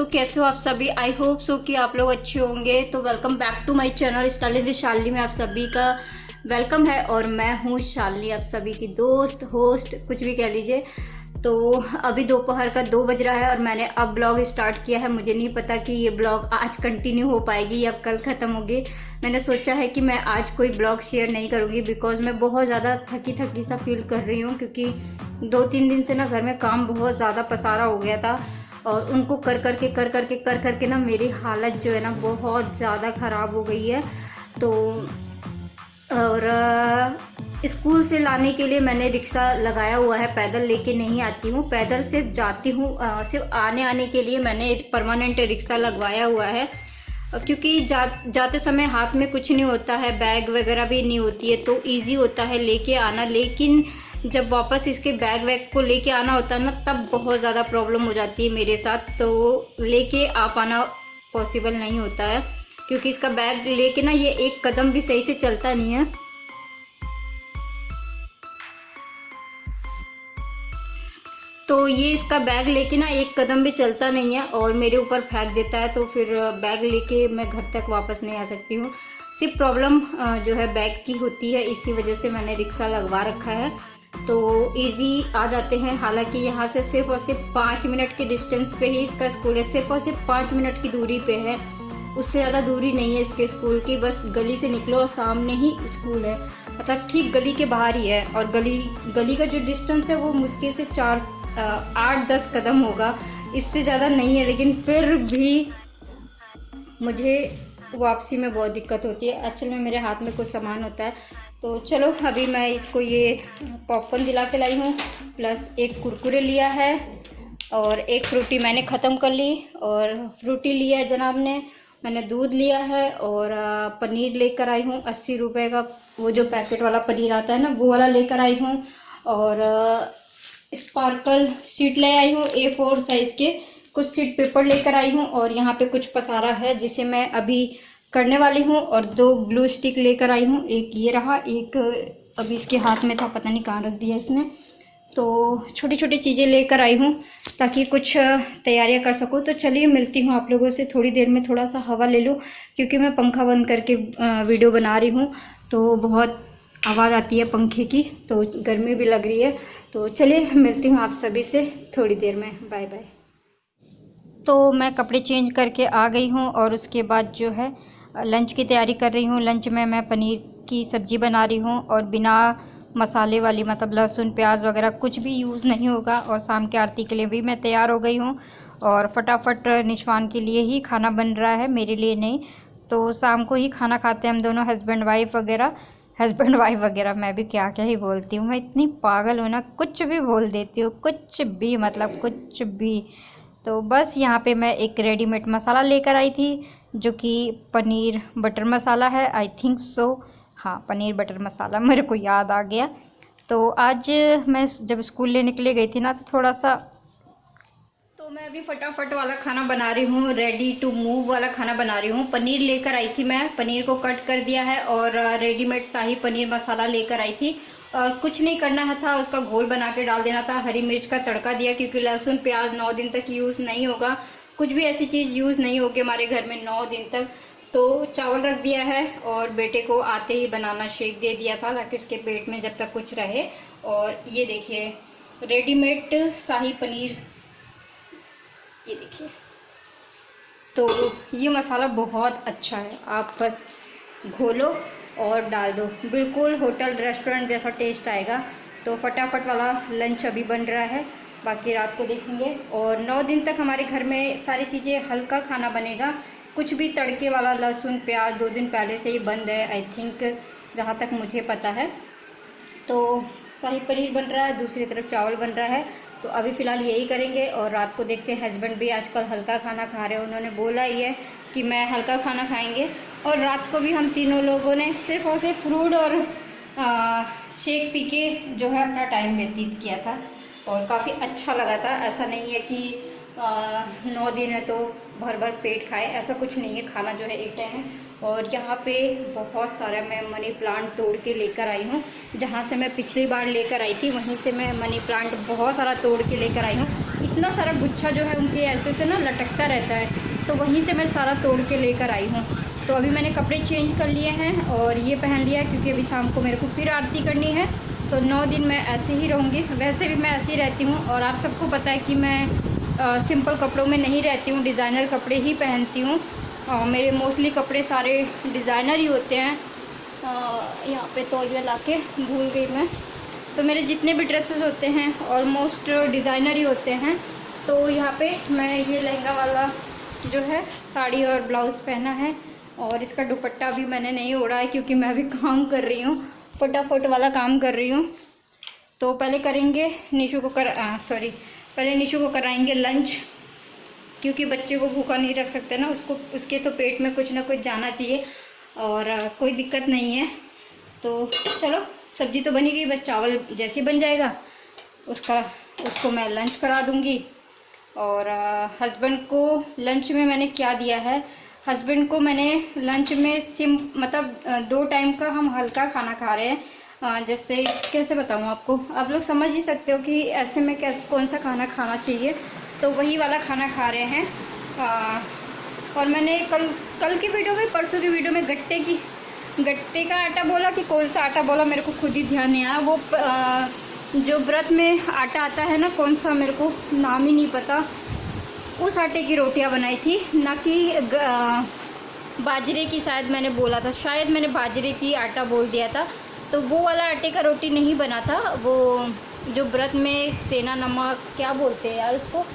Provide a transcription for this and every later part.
कैसे हो आप सभी। आई होप सो कि आप लोग अच्छे होंगे। तो welcome back to my channel stylish with Shalini में आप सभी का वेलकम है। और मैं हूँ शालिनी, आप सभी की दोस्त, होस्ट, कुछ भी कह लीजिए। तो अभी दोपहर का 2 बज रहा है और मैंने अब ब्लॉग स्टार्ट किया है। मुझे नहीं पता कि ये ब्लॉग आज कंटिन्यू हो पाएगी या कल ख़त्म होगी। मैंने सोचा है कि मैं आज कोई ब्लॉग शेयर नहीं करूँगी बिकॉज मैं बहुत ज़्यादा थकी थकी सा फील कर रही हूँ, क्योंकि 2-3 दिन से ना घर में काम बहुत ज़्यादा पसारा हो गया था और उनको कर करके ना मेरी हालत जो है ना बहुत ज़्यादा ख़राब हो गई है। तो और स्कूल से लाने के लिए मैंने रिक्शा लगाया हुआ है, पैदल लेके नहीं आती हूँ, पैदल सिर्फ जाती हूँ। सिर्फ आने के लिए मैंने परमानेंट रिक्शा लगवाया हुआ है, क्योंकि जाते समय हाथ में कुछ नहीं होता है, बैग वगैरह भी नहीं होती है, तो इजी होता है लेके आना। लेकिन जब वापस इसके बैग वैग को लेके आना होता है ना, तब बहुत ज़्यादा प्रॉब्लम हो जाती है मेरे साथ। तो लेके आ पाना पॉसिबल नहीं होता है, क्योंकि इसका बैग लेके ना ये एक कदम भी सही से चलता नहीं है। तो ये इसका बैग लेके ना एक कदम भी चलता नहीं है और मेरे ऊपर फेंक देता है। तो फिर बैग लेके मैं घर तक वापस नहीं आ सकती हूँ। सिर्फ प्रॉब्लम जो है बैग की होती है, इसी वजह से मैंने रिक्शा लगवा रखा है। तो इजी आ जाते हैं। हालांकि यहाँ से सिर्फ और सिर्फ 5 मिनट के डिस्टेंस पे ही इसका स्कूल है, सिर्फ और सिर्फ 5 मिनट की दूरी पे है, उससे ज़्यादा दूरी नहीं है इसके स्कूल की। बस गली से निकलो और सामने ही स्कूल है, मतलब ठीक गली के बाहर ही है। और गली का जो डिस्टेंस है वो मुश्किल से 8-10 कदम होगा, इससे ज़्यादा नहीं है। लेकिन फिर भी मुझे वापसी में बहुत दिक्कत होती है। एक्चुअल में मेरे हाथ में कुछ सामान होता है। तो चलो अभी मैं इसको ये पॉपकॉर्न दिला के लाई हूँ, प्लस एक कुरकुरे लिया है और एक फ्रूटी मैंने ख़त्म कर ली। और फ्रूटी लिया है जनाब ने, मैंने दूध लिया है और पनीर लेकर आई हूँ 80 रुपये का, वो जो पैकेट वाला पनीर आता है ना, वो वाला लेकर आई हूँ। और स्पार्कल शीट ले आई हूँ, A4 साइज़ के कुछ शीट पेपर लेकर आई हूँ। और यहाँ पे कुछ पसारा है जिसे मैं अभी करने वाली हूँ। और 2 ग्लू स्टिक लेकर आई हूँ, एक ये रहा, एक अभी इसके हाथ में था, पता नहीं कहाँ रख दिया इसने। तो छोटी छोटी चीज़ें लेकर आई हूँ ताकि कुछ तैयारियाँ कर सकूँ। तो चलिए मिलती हूँ आप लोगों से थोड़ी देर में, थोड़ा सा हवा ले लूँ, क्योंकि मैं पंखा बंद करके वीडियो बना रही हूँ तो बहुत आवाज़ आती है पंखे की, तो गर्मी भी लग रही है। तो चलिए मिलती हूँ आप सभी से थोड़ी देर में, बाय बाय। तो मैं कपड़े चेंज करके आ गई हूँ और उसके बाद जो है लंच की तैयारी कर रही हूँ। लंच में मैं पनीर की सब्ज़ी बना रही हूँ और बिना मसाले वाली, मतलब लहसुन प्याज वगैरह कुछ भी यूज़ नहीं होगा। और शाम की आरती के लिए भी मैं तैयार हो गई हूँ और फटाफट निशवान के लिए ही खाना बन रहा है, मेरे लिए नहीं। तो शाम को ही खाना खाते हैं हम दोनों, हस्बैंड वाइफ वगैरह। मैं भी क्या क्या ही बोलती हूँ, मैं इतनी पागल हूँ ना, कुछ भी बोल देती हूँ, कुछ भी, मतलब कुछ भी। तो बस यहाँ पे मैं एक रेडीमेड मसाला लेकर आई थी, जो कि पनीर बटर मसाला है, आई थिंक सो। हाँ, पनीर बटर मसाला मेरे को याद आ गया। तो आज मैं जब स्कूल लेने के लिए गई थी ना, तो थोड़ा सा, तो मैं अभी फटाफट वाला खाना बना रही हूँ, रेडी टू मूव वाला खाना बना रही हूँ। पनीर लेकर आई थी मैं, पनीर को कट कर दिया है और रेडीमेड शाही पनीर मसाला लेकर आई थी। और कुछ नहीं करना था, उसका घोल बना के डाल देना था। हरी मिर्च का तड़का दिया, क्योंकि लहसुन प्याज 9 दिन तक यूज़ नहीं होगा, कुछ भी ऐसी चीज़ यूज़ नहीं होगी हमारे घर में 9 दिन तक। तो चावल रख दिया है और बेटे को आते ही बनाना शेक दे दिया था, ताकि उसके पेट में जब तक कुछ रहे। और ये देखिए रेडीमेड शाही पनीर, ये देखिए। तो ये मसाला बहुत अच्छा है, आप बस घोलो और डाल दो, बिल्कुल होटल रेस्टोरेंट जैसा टेस्ट आएगा। तो फटाफट वाला लंच अभी बन रहा है, बाकी रात को देखेंगे। और 9 दिन तक हमारे घर में सारी चीज़ें हल्का खाना बनेगा, कुछ भी तड़के वाला लहसुन प्याज 2 दिन पहले से ही बंद है, आई थिंक, जहाँ तक मुझे पता है। तो शाही पनीर बन रहा है, दूसरी तरफ चावल बन रहा है। तो अभी फ़िलहाल यही करेंगे और रात को देखते हैं। हस्बैंड भी आजकल हल्का खाना खा रहे हैं, उन्होंने बोला ही है कि मैं हल्का खाना खाएंगे। और रात को भी हम तीनों लोगों ने सिर्फ और सिर्फ फ्रूट और शेक पी के जो है अपना टाइम व्यतीत किया था और काफ़ी अच्छा लगा था। ऐसा नहीं है कि 9 दिन है तो भर भर पेट खाए, ऐसा कुछ नहीं है, खाना जो है एक टाइम है। और यहाँ पे बहुत सारा मैं मनी प्लांट तोड़ के लेकर आई हूँ, जहाँ से मैं पिछली बार लेकर आई थी वहीं से मैं मनी प्लांट बहुत सारा तोड़ के लेकर आई हूँ। इतना सारा गुच्छा जो है उनके ऐसे से ना लटकता रहता है, तो वहीं से मैं सारा तोड़ के लेकर आई हूँ। तो अभी मैंने कपड़े चेंज कर लिए हैं और ये पहन लिया, क्योंकि अभी शाम को मेरे को फिर आरती करनी है। तो 9 दिन मैं ऐसे ही रहूँगी। वैसे भी मैं ऐसे ही रहती हूँ और आप सबको पता है कि मैं सिंपल कपड़ों में नहीं रहती हूँ, डिज़ाइनर कपड़े ही पहनती हूँ। मेरे मोस्टली कपड़े सारे डिज़ाइनर ही होते हैं। यहाँ पे तौलिया ला के भूल गई मैं। तो मेरे जितने भी ड्रेसेस होते हैं ऑलमोस्ट डिज़ाइनर ही होते हैं। तो यहाँ पे मैं ये लहंगा वाला जो है साड़ी और ब्लाउज़ पहना है, और इसका दुपट्टा अभी मैंने नहीं ओढ़ा है क्योंकि मैं अभी काम कर रही हूँ, फटाफट वाला काम कर रही हूँ। तो पहले करेंगे निशु को पहले निशु को कराएंगे लंच, क्योंकि बच्चे को भूखा नहीं रख सकते ना, उसके तो पेट में कुछ ना कुछ जाना चाहिए। और कोई दिक्कत नहीं है। तो चलो, सब्जी तो बनी गई, बस चावल जैसे बन जाएगा उसको मैं लंच करा दूँगी। और हस्बैंड को लंच में मैंने क्या दिया है, हस्बैंड को मैंने लंच में मतलब 2 टाइम का हम हल्का खाना खा रहे हैं। जैसे कैसे बताऊँ आपको, आप लोग समझ ही सकते हो कि ऐसे में कौन सा खाना खाना चाहिए। तो वही वाला खाना खा रहे हैं। और मैंने कल की वीडियो में, परसों की वीडियो में गट्टे का आटा बोला कि कौन सा आटा बोला, मेरे को खुद ही ध्यान नहीं आया। वो जो व्रत में आटा आता है ना, कौन सा, मेरे को नाम ही नहीं पता। उस आटे की रोटियां बनाई थी, ना कि बाजरे की। शायद मैंने बोला था, शायद मैंने बाजरे की आटा बोल दिया था। तो वो वाला आटे का रोटी नहीं बना था। वो जो व्रत में सेना नमक क्या बोलते हैं यार उसको,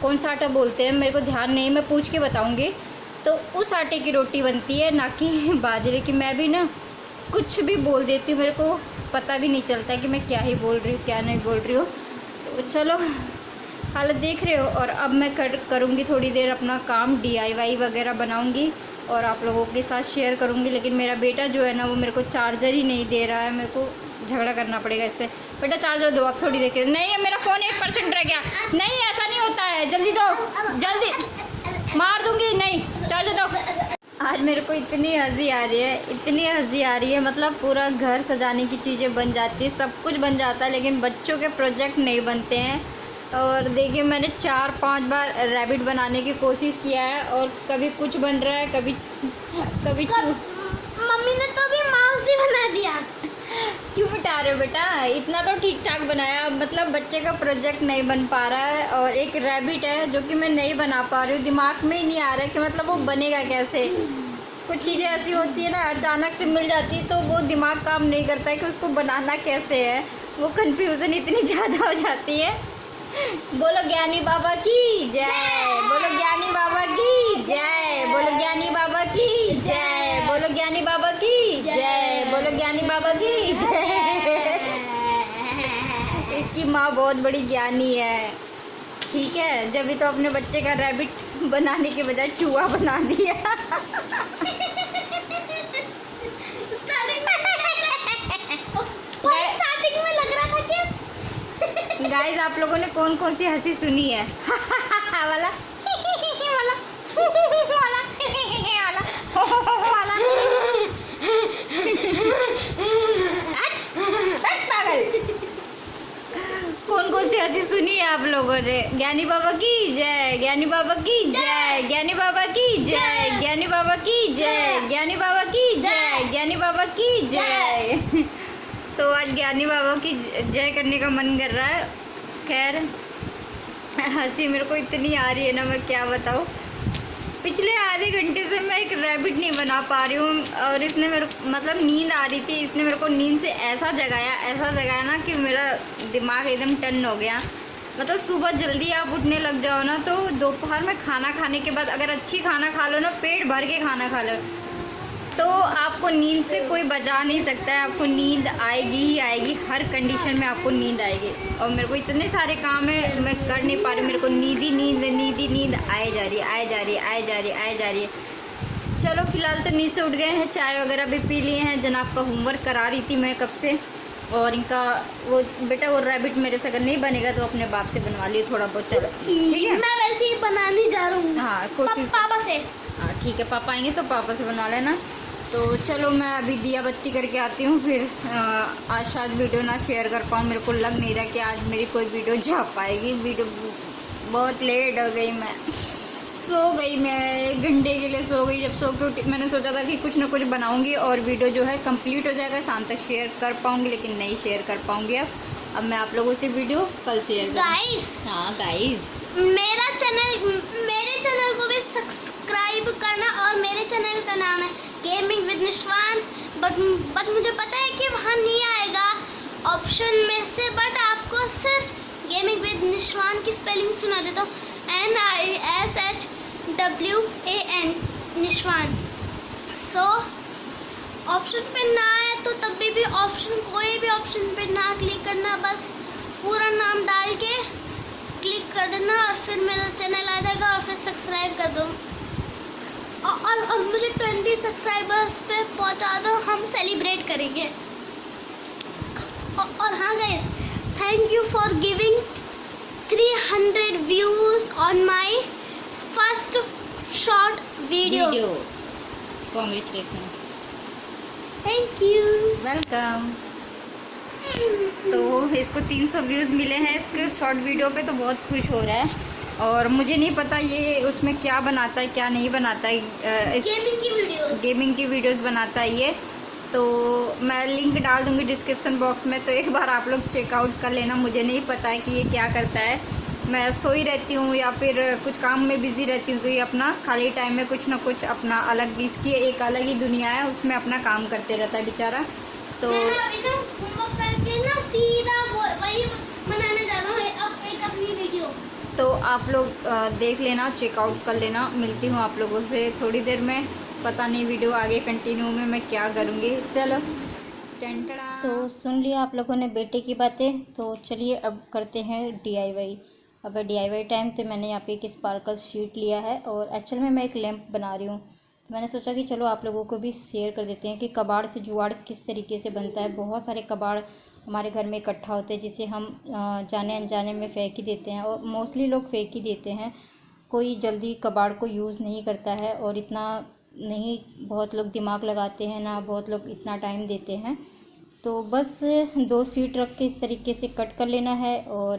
कौन सा आटा बोलते हैं, मेरे को ध्यान नहीं, मैं पूछ के बताऊंगी। तो उस आटे की रोटी बनती है, ना कि बाजरे की। मैं भी ना कुछ भी बोल देती हूँ, मेरे को पता भी नहीं चलता कि मैं क्या ही बोल रही हूँ क्या नहीं बोल रही हूँ। तो चलो, हालत देख रहे हो। और अब मैं करूँगी थोड़ी देर अपना काम, DIY वगैरह बनाऊँगी और आप लोगों के साथ शेयर करूँगी। लेकिन मेरा बेटा जो है ना, वो मेरे को चार्जर ही नहीं दे रहा है। मेरे को झगड़ा करना पड़ेगा इससे। बेटा चार्जर दो, आप थोड़ी देर के। नहीं, मेरा फ़ोन 1% रह गया। नहीं, ऐसा नहीं होता है, जल्दी दो, जल्दी, मार दूँगी। नहीं, चार्जर दो। आज मेरे को इतनी हंसी आ रही है, मतलब पूरा घर सजाने की चीज़ें बन जाती है, सब कुछ बन जाता है, लेकिन बच्चों के प्रोजेक्ट नहीं बनते हैं। और देखिए, मैंने 4-5 बार रैबिट बनाने की कोशिश किया है और कभी कुछ बन रहा है, कभी मम्मी ने तो भी माउस ही बना दिया। क्यों बता रहे हो बेटा, इतना तो ठीक ठाक बनाया, मतलब बच्चे का प्रोजेक्ट नहीं बन पा रहा है। और एक रैबिट है जो कि मैं नहीं बना पा रही हूँ, दिमाग में ही नहीं आ रहा है कि मतलब वो बनेगा कैसे। कुछ चीज़ें ऐसी होती है ना, अचानक से मिल जाती है तो वो दिमाग काम नहीं करता है कि उसको बनाना कैसे है। वो कंफ्यूजन इतनी ज़्यादा हो जाती है। बोलो ज्ञानी बाबा की जय, बोलो ज्ञानी बाबा की जय, बोलो ज्ञानी बाबा की जय, बोलो ज्ञानी बाबा की जय, बोलो ज्ञानी बाबा की जय। इसकी माँ बहुत बड़ी ज्ञानी है, ठीक है। जब भी तो अपने बच्चे का रैबिट बनाने के बजाय चूहा बना दिया। स्टार्टिंग में लग रहा था कि गाइस, आप लोगों ने कौन कौन सी हंसी सुनी है? वाला पागल, कौन कौन सी हंसी सुनी है आप लोगों ने? ज्ञानी बाबा की जय, ज्ञानी बाबा की जय, ज्ञानी बाबा की जय, ज्ञानी बाबा की जय, ज्ञानी बाबा की जय, ज्ञानी बाबा की जय। तो आज ज्ञानी बाबा की जय करने का मन कर रहा है। खैर, हंसी मेरे को इतनी आ रही है ना, मैं क्या बताऊँ। पिछले आधे घंटे से मैं एक रैबिट नहीं बना पा रही हूँ, और इसने मेरे मतलब नींद आ रही थी, इसने मेरे को नींद से ऐसा जगाया ना कि मेरा दिमाग एकदम टन हो गया। मतलब सुबह जल्दी आप उठने लग जाओ ना, तो दोपहर में खाना खाने के बाद अगर अच्छी खाना खा लो ना, पेट भर के खाना खा लो, तो आपको नींद से कोई बचा नहीं सकता है। आपको नींद आएगी ही आएगी, हर कंडीशन में आपको नींद आएगी। और मेरे को इतने सारे काम है, मैं कर नहीं पा रही, मेरे को नींद ही आए जा रही है। चलो, फिलहाल तो नींद से उठ गए हैं, चाय वगैरह भी पी लिए हैं। जनाब का होमवर्क करा रही थी मैं कब से। और इनका वो बेटा, वो रैबिट मेरे से अगर नहीं बनेगा तो अपने बाप से बनवा लिए थोड़ा बहुत। चलो ठीक है, मैं वैसे ही बनाने जा रहा हूँ। हाँ, कोशिश पापा से। हाँ ठीक है, पापा आएंगे तो पापा से बनवा लेना। तो चलो, मैं अभी दिया बत्ती करके आती हूँ, फिर आज शायद वीडियो ना शेयर कर पाऊँ। मेरे को लग नहीं रहा कि आज मेरी कोई वीडियो जा पाएगी। वीडियो बहुत लेट हो गई, मैं सो गई, मैं 1 घंटे के लिए सो गई। जब सो के उठी मैंने सोचा था कि कुछ ना कुछ बनाऊंगी और वीडियो जो है कंप्लीट हो जाएगा, शाम तक शेयर कर पाऊंगी, लेकिन नहीं शेयर कर पाऊंगी। अब मैं आप लोगों से वीडियो कल शेयर गाइस, हाँ गाइस, मेरे चैनल को भी सब्सक्राइब करना। और मेरे चैनल का नाम है गेमिंग विद निश्वान, बट मुझे पता है कि वहाँ नहीं आएगा ऑप्शन में से, बट आपको सिर्फ गेमिंग विद निश्वान की स्पेलिंग सुना देता हूँ, NISHWAN निश्वान। सो ऑप्शन पे ना आए तो तब भी ऑप्शन, कोई भी ऑप्शन पे ना क्लिक करना, बस पूरा नाम डाल के क्लिक कर देना और फिर मेरा चैनल आ जाएगा और फिर सब्सक्राइब कर दो। और मुझे 20 सब्सक्राइबर्स पे पहुंचा दो, हम सेलिब्रेट करेंगे। और हाँ guys, thank you for giving 300 views on my first short video. Congratulations, thank you, welcome. तो इसको 300 व्यूज़ मिले हैं इसके शॉर्ट वीडियो पे, तो बहुत खुश हो रहा है। और मुझे नहीं पता ये उसमें क्या बनाता है क्या नहीं बनाता है, गेमिंग की वीडियोस बनाता है ये। तो मैं लिंक डाल दूंगी डिस्क्रिप्शन बॉक्स में, तो एक बार आप लोग चेकआउट कर लेना। मुझे नहीं पता है कि ये क्या करता है, मैं सोई रहती हूँ या फिर कुछ काम में बिजी रहती हूँ, तो ये अपना खाली टाइम में कुछ ना कुछ अपना अलग, इसकी एक अलग ही दुनिया है, उसमें अपना काम करते रहता है बेचारा। तो होमवर्क करके ना सीधा वही बनाने जा रहा हूँ अब एक अपनी वीडियो। तो आप लोग देख लेना, चेकआउट कर लेना। मिलती हूँ आप लोगों से थोड़ी देर में, पता नहीं वीडियो आगे कंटिन्यू में मैं क्या करूँगी। चलो, तो सुन लिया आप लोगों ने बेटे की बातें, तो चलिए अब करते हैं DIY। अब DIY टाइम। तो मैंने यहाँ पे एक स्पार्कल शीट लिया है और एक्चुअल में मैं एक लैंप बना रही हूँ। तो मैंने सोचा कि चलो आप लोगों को भी शेयर कर देते हैं कि कबाड़ से जुगाड़ किस तरीके से बनता है। बहुत सारे कबाड़ हमारे घर में इकट्ठा होते हैं जिसे हम जाने अनजाने में फेंक ही देते हैं, और मोस्टली लोग फेंक ही देते हैं। कोई जल्दी कबाड़ को यूज़ नहीं करता है और इतना नहीं, बहुत लोग दिमाग लगाते हैं ना, बहुत लोग इतना टाइम देते हैं। तो बस 2 शीट रख के इस तरीके से कट कर लेना है और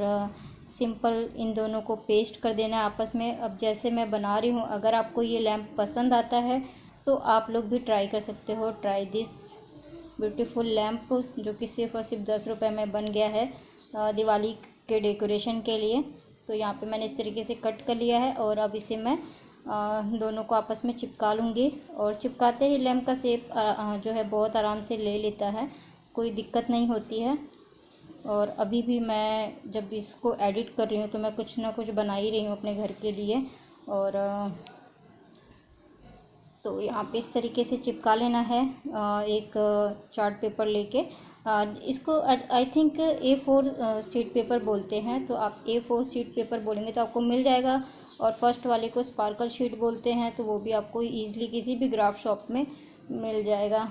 सिंपल इन दोनों को पेस्ट कर देना है आपस में। अब जैसे मैं बना रही हूँ, अगर आपको ये लैंप पसंद आता है तो आप लोग भी ट्राई कर सकते हो। ट्राई दिस ब्यूटीफुल लैंप, जो कि सिर्फ और सिर्फ 10 रुपये में बन गया है दिवाली के डेकोरेशन के लिए। तो यहाँ पे मैंने इस तरीके से कट कर लिया है और अब इसे मैं दोनों को आपस में चिपका लूँगी। और चिपकाते ही लैंप का शेप जो है बहुत आराम से ले लेता है, कोई दिक्कत नहीं होती है। और अभी भी मैं जब इसको एडिट कर रही हूँ तो मैं कुछ ना कुछ बना ही रही हूँ अपने घर के लिए। और तो यहाँ पे इस तरीके से चिपका लेना है एक चार्ट पेपर लेके। इसको I think A4 sheet paper बोलते हैं, तो आप A4 शीट पेपर बोलेंगे तो आपको मिल जाएगा। और फर्स्ट वाले को स्पार्कल शीट बोलते हैं, तो वो भी आपको ईज़िली किसी भी क्राफ्ट शॉप में मिल जाएगा।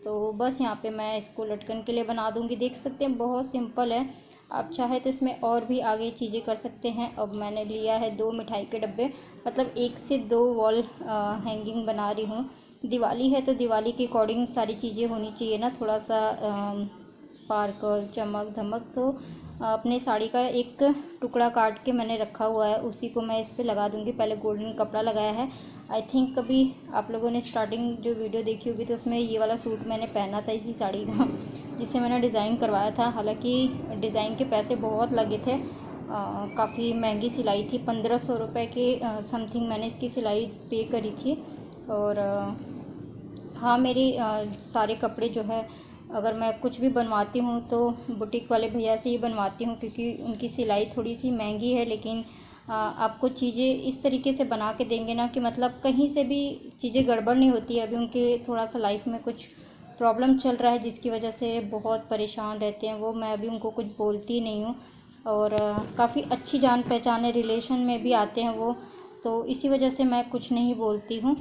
तो बस यहाँ पे मैं इसको लटकन के लिए बना दूँगी। देख सकते हैं बहुत सिंपल है, आप चाहे तो इसमें और भी आगे चीज़ें कर सकते हैं। अब मैंने लिया है 2 मिठाई के डब्बे, मतलब 1 से 2 वॉल हैंगिंग बना रही हूँ। दिवाली है तो दिवाली के अकॉर्डिंग सारी चीज़ें होनी चाहिए ना, थोड़ा सा स्पार्कल, चमक धमक। तो अपने साड़ी का एक टुकड़ा काट के मैंने रखा हुआ है, उसी को मैं इस पर लगा दूँगी। पहले गोल्डन कपड़ा लगाया है। आई थिंक कभी आप लोगों ने स्टार्टिंग जो वीडियो देखी होगी तो उसमें ये वाला सूट मैंने पहना था इसी साड़ी का, जिसे मैंने डिज़ाइन करवाया था। हालांकि डिज़ाइन के पैसे बहुत लगे थे, काफ़ी महंगी सिलाई थी, 1500 रुपये के समथिंग मैंने इसकी सिलाई पे करी थी। और हाँ, मेरी सारे कपड़े जो है, अगर मैं कुछ भी बनवाती हूँ तो बुटीक वाले भैया से ही बनवाती हूँ, क्योंकि उनकी सिलाई थोड़ी सी महंगी है, लेकिन आपको चीज़ें इस तरीके से बना के देंगे ना कि मतलब कहीं से भी चीज़ें गड़बड़ नहीं होती है। अभी उनके थोड़ा सा लाइफ में कुछ प्रॉब्लम चल रहा है जिसकी वजह से बहुत परेशान रहते हैं वो। मैं अभी उनको कुछ बोलती नहीं हूँ, और काफ़ी अच्छी जान पहचान है, रिलेशन में भी आते हैं वो, तो इसी वजह से मैं कुछ नहीं बोलती हूँ।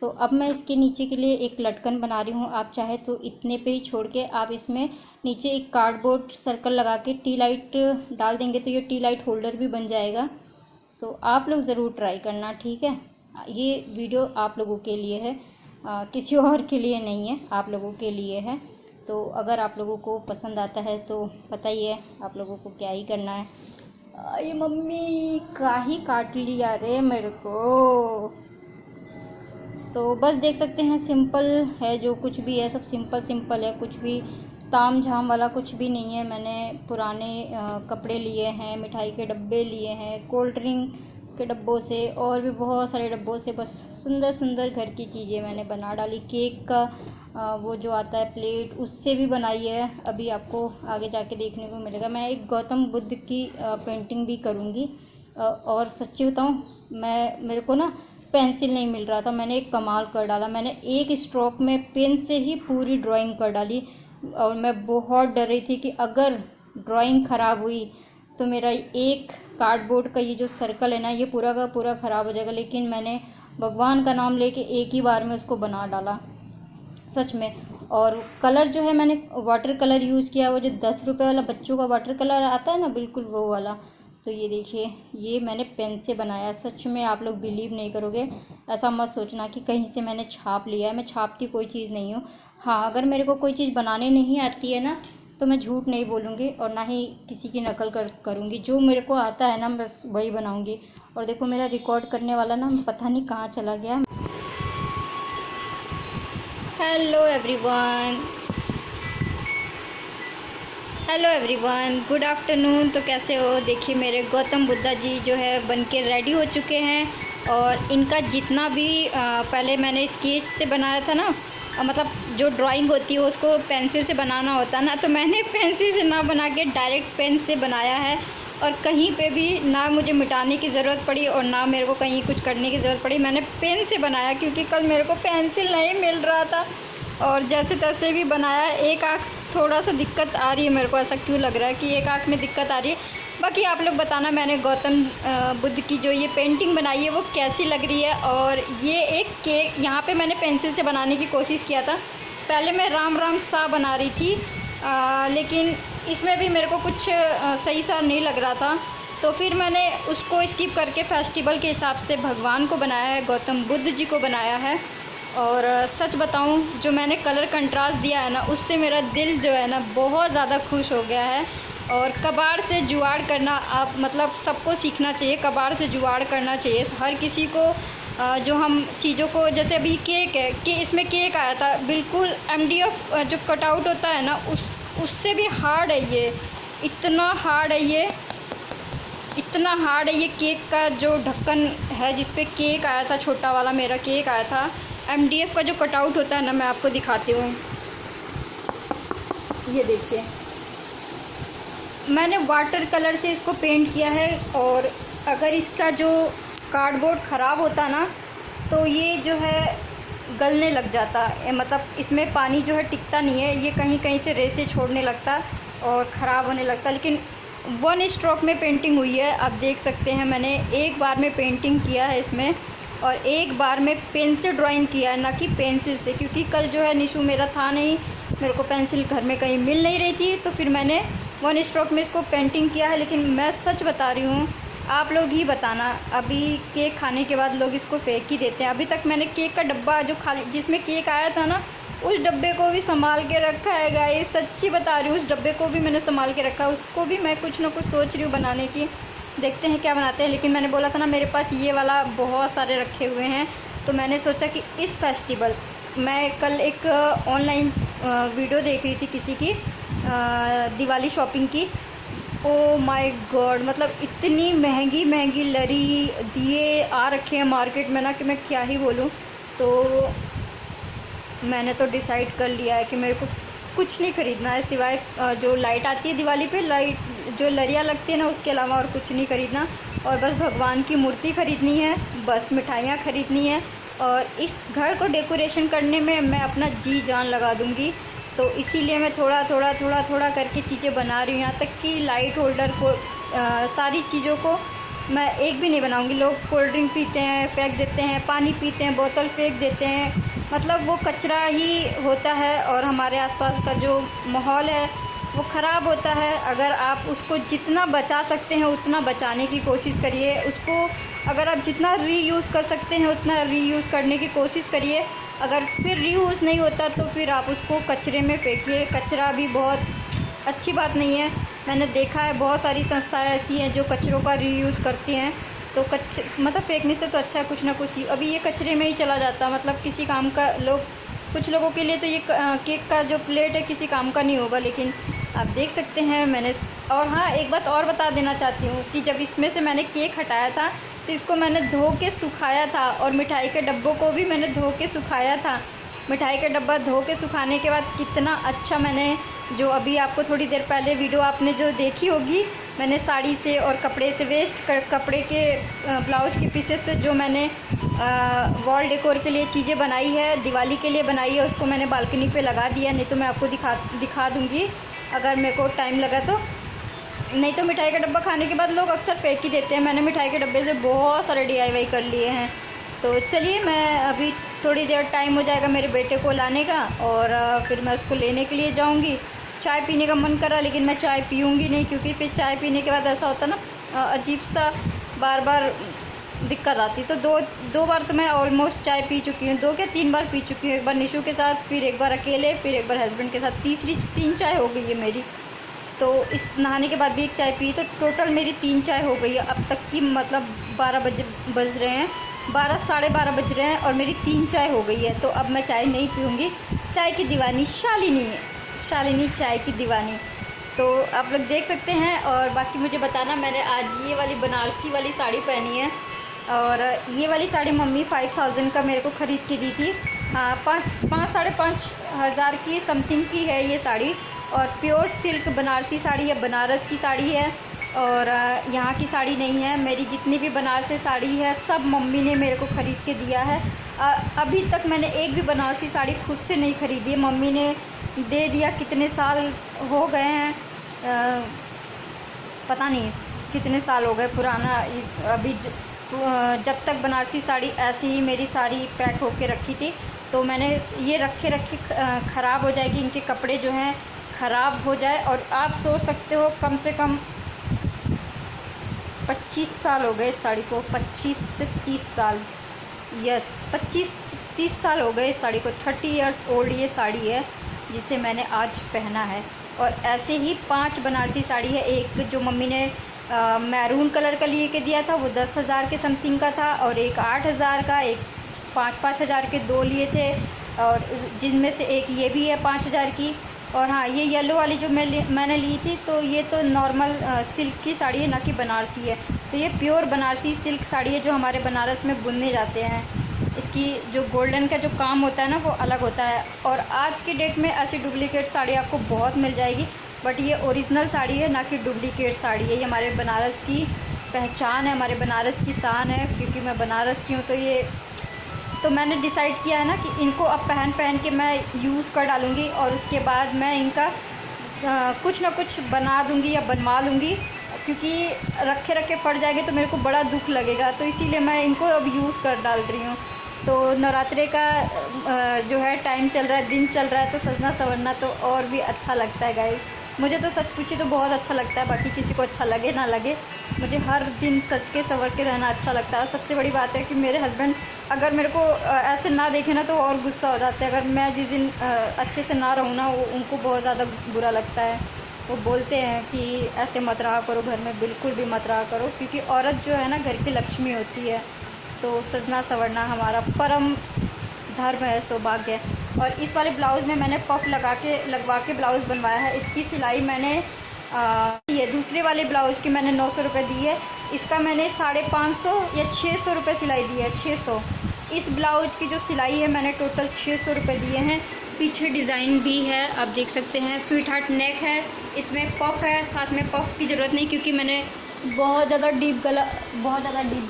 तो अब मैं इसके नीचे के लिए एक लटकन बना रही हूँ। आप चाहे तो इतने पे ही छोड़ के आप इसमें नीचे एक कार्डबोर्ड सर्कल लगा के टी लाइट डाल देंगे तो ये टी लाइट होल्डर भी बन जाएगा। तो आप लोग ज़रूर ट्राई करना, ठीक है। ये वीडियो आप लोगों के लिए है, किसी और के लिए नहीं है, आप लोगों के लिए है। तो अगर आप लोगों को पसंद आता है तो पता ही है आप लोगों को क्या ही करना है। ये मम्मी काही काट लिया रे मेरे को। तो बस देख सकते हैं सिंपल है, जो कुछ भी है सब सिंपल सिंपल है, कुछ भी ताम झाम वाला कुछ भी नहीं है। मैंने पुराने कपड़े लिए हैं, मिठाई के डब्बे लिए हैं, कोल्ड ड्रिंक के डब्बों से और भी बहुत सारे डब्बों से बस सुंदर सुंदर घर की चीज़ें मैंने बना डाली। केक का वो जो आता है प्लेट, उससे भी बनाई है, अभी आपको आगे जाके देखने को मिलेगा। मैं एक गौतम बुद्ध की पेंटिंग भी करूँगी। और सच्ची बताऊँ, मेरे को ना पेंसिल नहीं मिल रहा था, मैंने एक कमाल कर डाला। मैंने एक स्ट्रोक में पेन से ही पूरी ड्राइंग कर डाली और मैं बहुत डर रही थी कि अगर ड्राइंग ख़राब हुई तो मेरा एक कार्डबोर्ड का ये जो सर्कल है ना, ये पूरा का पूरा ख़राब हो जाएगा। लेकिन मैंने भगवान का नाम लेके एक ही बार में उसको बना डाला सच में। और कलर जो है मैंने वाटर कलर यूज़ किया, वो जो 10 रुपये वाला बच्चों का वाटर कलर आता है ना, बिल्कुल वो वाला। तो ये देखिए, ये मैंने पेन से बनाया। सच में आप लोग बिलीव नहीं करोगे, ऐसा मत सोचना कि कहीं से मैंने छाप लिया है। मैं छापती कोई चीज़ नहीं हूँ। हाँ, अगर मेरे को कोई चीज़ बनाने नहीं आती है ना, तो मैं झूठ नहीं बोलूँगी और ना ही किसी की नकल करूँगी। जो मेरे को आता है ना, बस वही बनाऊँगी। और देखो, मेरा रिकॉर्ड करने वाला ना पता नहीं कहाँ चला गया। Hello everyone, good afternoon. तो कैसे हो? देखिए, मेरे गौतम बुद्धा जी जो है बन के रेडी हो चुके हैं। और इनका जितना भी पहले मैंने स्केच से बनाया था ना, मतलब जो ड्राइंग होती है उसको पेंसिल से बनाना होता है ना, तो मैंने पेंसिल से ना बना के डायरेक्ट पेन से बनाया है। और कहीं पे भी ना मुझे मिटाने की ज़रूरत पड़ी और ना मेरे को कहीं कुछ करने की ज़रूरत पड़ी। मैंने पेन से बनाया क्योंकि कल मेरे को पेंसिल नहीं मिल रहा था और जैसे तैसे भी बनाया। एक आँख थोड़ा सा दिक्कत आ रही है मेरे को, ऐसा क्यों लग रहा है कि एक आँख में दिक्कत आ रही है। बाकी आप लोग बताना मैंने गौतम बुद्ध की जो ये पेंटिंग बनाई है वो कैसी लग रही है। और ये एक केक यहाँ पे मैंने पेंसिल से बनाने की कोशिश किया था। पहले मैं राम सा बना रही थी, लेकिन इसमें भी मेरे को कुछ सही सा नहीं लग रहा था, तो फिर मैंने उसको स्किप करके फेस्टिवल के हिसाब से भगवान को बनाया है, गौतम बुद्ध जी को बनाया है। और सच बताऊं, जो मैंने कलर कंट्रास्ट दिया है ना, उससे मेरा दिल जो है ना बहुत ज़्यादा खुश हो गया है। और कबाड़ से जुगाड़ करना आप मतलब सबको सीखना चाहिए, कबाड़ से जुगाड़ करना चाहिए हर किसी को। जो हम चीज़ों को, जैसे अभी केक है कि इसमें केक आया था, बिल्कुल MDF जो कटआउट होता है ना, उससे भी हार्ड है ये, इतना हार्ड है ये, इतना हार्ड है ये। केक का जो ढक्कन है जिस पे केक आया था, छोटा वाला मेरा केक आया था, MDF का जो कटआउट होता है ना, मैं आपको दिखाती हूँ। ये देखिए, मैंने वाटर कलर से इसको पेंट किया है। और अगर इसका जो कार्डबोर्ड ख़राब होता ना, तो ये जो है गलने लग जाता, मतलब इसमें पानी जो है टिकता नहीं है, ये कहीं कहीं से रेसे छोड़ने लगता और ख़राब होने लगता। लेकिन 1 स्ट्रोक में पेंटिंग हुई है, आप देख सकते हैं। मैंने एक बार में पेंटिंग किया है इसमें और एक बार में पेन से ड्राइंग किया है, ना कि पेंसिल से, क्योंकि कल जो है निशु मेरा था नहीं, मेरे को पेंसिल घर में कहीं मिल नहीं रही थी, तो फिर मैंने 1 स्ट्रोक में इसको पेंटिंग किया है। लेकिन मैं सच बता रही हूँ, आप लोग ही बताना, अभी केक खाने के बाद लोग इसको फेंक ही देते हैं। अभी तक मैंने केक का डब्बा जो खाली जिसमें केक आया था ना, उस डब्बे को भी संभाल के रखा है गाइस, सच्ची बता रही हूँ, उस डब्बे को भी मैंने संभाल के रखा है। उसको भी मैं कुछ ना कुछ सोच रही हूँ बनाने की, देखते हैं क्या बनाते हैं। लेकिन मैंने बोला था ना, मेरे पास ये वाला बहुत सारे रखे हुए हैं, तो मैंने सोचा कि इस फेस्टिवल, मैं कल एक ऑनलाइन वीडियो देख रही थी किसी की दिवाली शॉपिंग की। ओ माय गॉड, मतलब इतनी महंगी महंगी लरी दिए आ रखे हैं मार्केट में ना कि मैं क्या ही बोलूँ। तो मैंने तो डिसाइड कर लिया है कि मेरे को कुछ नहीं ख़रीदना है सिवाय जो लाइट आती है दिवाली पे, लाइट जो लरियाँ लगती है ना, उसके अलावा और कुछ नहीं ख़रीदना। और बस भगवान की मूर्ति ख़रीदनी है, बस मिठाइयाँ ख़रीदनी है। और इस घर को डेकोरेशन करने में मैं अपना जी जान लगा दूँगी। तो इसीलिए मैं थोड़ा थोड़ा करके चीज़ें बना रही हूँ, यहाँ तक कि लाइट होल्डर को सारी चीज़ों को मैं एक भी नहीं बनाऊँगी। लोग कोल्ड ड्रिंक पीते हैं, फेंक देते हैं, पानी पीते हैं, बोतल फेंक देते हैं, मतलब वो कचरा ही होता है और हमारे आसपास का जो माहौल है वो ख़राब होता है। अगर आप उसको जितना बचा सकते हैं उतना बचाने की कोशिश करिए, उसको अगर आप जितना रीयूज़ कर सकते हैं उतना रीयूज़ करने की कोशिश करिए। अगर फिर रीयूज़ नहीं होता तो फिर आप उसको कचरे में फेंकिए। कचरा भी बहुत अच्छी बात नहीं है। मैंने देखा है बहुत सारी संस्थाएं ऐसी हैं जो कचरों का रीयूज़ करती हैं, तो मतलब फेंकने से तो अच्छा कुछ ना कुछ अभी ये कचरे में ही चला जाता, मतलब किसी काम का। कुछ लोगों के लिए तो ये केक का जो प्लेट है किसी काम का नहीं होगा, लेकिन आप देख सकते हैं मैंने। और हाँ, एक बात और बता देना चाहती हूँ कि जब इसमें से मैंने केक हटाया था तो इसको मैंने धो के सुखाया था, और मिठाई के डब्बों को भी मैंने धो के सुखाया था। मिठाई का डब्बा धो के सुखाने के बाद कितना अच्छा मैंने, जो अभी आपको थोड़ी देर पहले वीडियो आपने जो देखी होगी, मैंने साड़ी से और कपड़े से कपड़े के ब्लाउज के पीसेस से जो मैंने वॉल डेकोर के लिए चीज़ें बनाई है, दिवाली के लिए बनाई है, उसको मैंने बालकनी पे लगा दिया। नहीं तो मैं आपको दिखा दूँगी अगर मेरे को टाइम लगा तो। नहीं तो मिठाई का डब्बा खाने के बाद लोग अक्सर फेंक ही देते हैं। मैंने मिठाई के डब्बे से बहुत सारे DIY कर लिए हैं। तो चलिए, मैं अभी थोड़ी देर टाइम हो जाएगा मेरे बेटे को लाने का, और फिर मैं उसको लेने के लिए जाऊंगी। चाय पीने का मन करा, लेकिन मैं चाय पीऊँगी नहीं, क्योंकि फिर चाय पीने के बाद ऐसा होता ना, अजीब सा बार बार दिक्कत आती। तो दो बार तो मैं ऑलमोस्ट चाय पी चुकी हूँ, 2 या 3 बार पी चुकी हूँ। एक बार निशु के साथ, फिर एक बार अकेले, फिर एक बार हस्बैंड के साथ। 3 चाय हो गई है मेरी। तो इस नहाने के बाद भी एक चाय पी, तो टोटल मेरी 3 चाय हो गई है अब तक की। मतलब 12 बज रहे हैं, 12 साढ़े 12 बज रहे हैं और मेरी 3 चाय हो गई है। तो अब मैं चाय नहीं पीऊँगी। चाय की दीवानी शालिनी है, शालिनी चाय की दीवानी। तो आप लोग देख सकते हैं। और बाकी मुझे बताना, मैंने आज ये वाली बनारसी वाली साड़ी पहनी है, और ये वाली साड़ी मम्मी 5000 का मेरे को ख़रीद के दी थी। हाँ, 5 5.5 हज़ार की समथिंग की है ये साड़ी। और प्योर सिल्क बनारसी साड़ी है, बनारस की साड़ी है, और यहाँ की साड़ी नहीं है। मेरी जितनी भी बनारसी साड़ी है सब मम्मी ने मेरे को ख़रीद के दिया है। अभी तक मैंने एक भी बनारसी साड़ी खुद से नहीं ख़रीदी है, मम्मी ने दे दिया। कितने साल हो गए हैं, पता नहीं कितने साल हो गए पुराना। अभी जब तक बनारसी साड़ी ऐसे ही मेरी सारी पैक होके रखी थी, तो मैंने ये रखे ख़राब हो जाएगी, इनके कपड़े जो हैं ख़राब हो जाए। और आप सोच सकते हो कम से कम 25 साल हो गए इस साड़ी को, 25 से 30 साल, यस 25-30 साल हो गए इस साड़ी को। 30 इयर्स ओल्ड ये साड़ी है जिसे मैंने आज पहना है। और ऐसे ही 5 बनारसी साड़ी है। एक जो मम्मी ने मैरून कलर का लिए के दिया था, वो 10,000 के समथिंग का था, और एक 8,000 का, एक 5-5 हज़ार के 2 लिए थे, और जिनमें से एक ये भी है 5,000 की। और हाँ, ये येलो वाली जो मैंने ली थी, तो ये तो नॉर्मल सिल्क की साड़ी है, ना कि बनारसी है। तो ये प्योर बनारसी सिल्क साड़ी है जो हमारे बनारस में बुनने जाते हैं। इसकी जो गोल्डन का जो काम होता है ना, वो अलग होता है। और आज की डेट में ऐसी डुप्लीकेट साड़ी आपको बहुत मिल जाएगी, बट ये ओरिजिनल साड़ी है, ना कि डुप्लीकेट साड़ी है। ये हमारे बनारस की पहचान है, हमारे बनारस की शान है। क्योंकि मैं बनारस की हूँ, तो मैंने डिसाइड किया है ना कि इनको अब पहन के मैं यूज़ कर डालूँगी, और उसके बाद मैं इनका कुछ ना कुछ बना दूँगी या बनवा लूँगी। क्योंकि रखे फट जाएंगे तो मेरे को बड़ा दुख लगेगा, तो इसीलिए मैं इनको अब यूज़ कर डाल रही हूँ। तो नवरात्रे का जो है टाइम चल रहा है, दिन चल रहा है, तो सजना संवरना तो और भी अच्छा लगता है गाइस। मुझे तो सच पूछी तो बहुत अच्छा लगता है, बाकी किसी को अच्छा लगे ना लगे, मुझे हर दिन सच के संवर के रहना अच्छा लगता है। सबसे बड़ी बात है कि मेरे हस्बैंड अगर मेरे को ऐसे ना देखे ना, तो और गुस्सा हो जाते हैं। अगर मैं जिस दिन अच्छे से ना रहूँ ना, वो उनको बहुत ज़्यादा बुरा लगता है। वो बोलते हैं कि ऐसे मत रहा करो घर में, बिल्कुल भी मत रहा करो, क्योंकि औरत जो है ना घर की लक्ष्मी होती है। तो सजना संवरना हमारा परम धर्म है, सौभाग्य है। और इस वाले ब्लाउज़ में मैंने पफ लगवा के ब्लाउज़ बनवाया है। इसकी सिलाई मैंने ये दूसरे वाले ब्लाउज़ की मैंने 900 रुपये दी है। इसका मैंने 550 या 600 रुपये सिलाई दी है, 600। इस ब्लाउज़ की जो सिलाई है मैंने टोटल 600 रुपये दिए हैं। पीछे डिज़ाइन भी है, आप देख सकते हैं। स्वीट हार्ट नेक है, इसमें पफ है, साथ में पफ की ज़रूरत नहीं, क्योंकि मैंने बहुत ज़्यादा डीप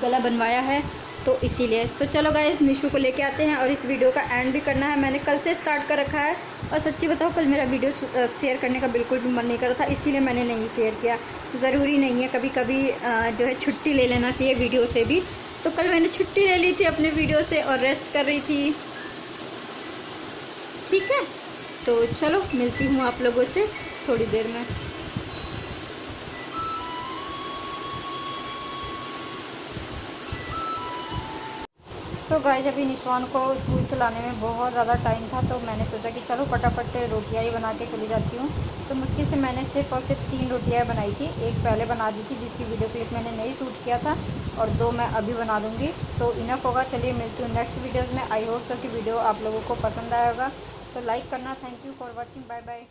गला बनवाया है, तो इसीलिए। तो चलो गाइस, निशु को लेके आते हैं, और इस वीडियो का एंड भी करना है। मैंने कल से स्टार्ट कर रखा है, और सच्ची बताओ कल मेरा वीडियो शेयर करने का बिल्कुल भी मन नहीं कर रहा था, इसीलिए मैंने नहीं शेयर किया। ज़रूरी नहीं है, कभी कभी जो है छुट्टी ले लेना चाहिए वीडियो से भी। तो कल मैंने छुट्टी ले ली थी अपने वीडियो से, और रेस्ट कर रही थी। ठीक है, तो चलो मिलती हूँ आप लोगों से थोड़ी देर में। तो गाइस अभी निस्वान को स्कूल से लाने में बहुत ज़्यादा टाइम था, तो मैंने सोचा कि चलो फटाफट रोटियां ही बना के चली जाती हूँ। तो मुश्किल से मैंने सिर्फ और सिर्फ 3 रोटियां बनाई थी। एक पहले बना दी थी जिसकी वीडियो क्लिप मैंने नहीं शूट किया था, और 2 मैं अभी बना दूँगी, तो इनफ होगा। चलिए मिलती हूँ नेक्स्ट वीडियोज़ में। आई होप सो कि वीडियो आप लोगों को पसंद आया होगा, तो लाइक करना। Thank you for watching, bye bye.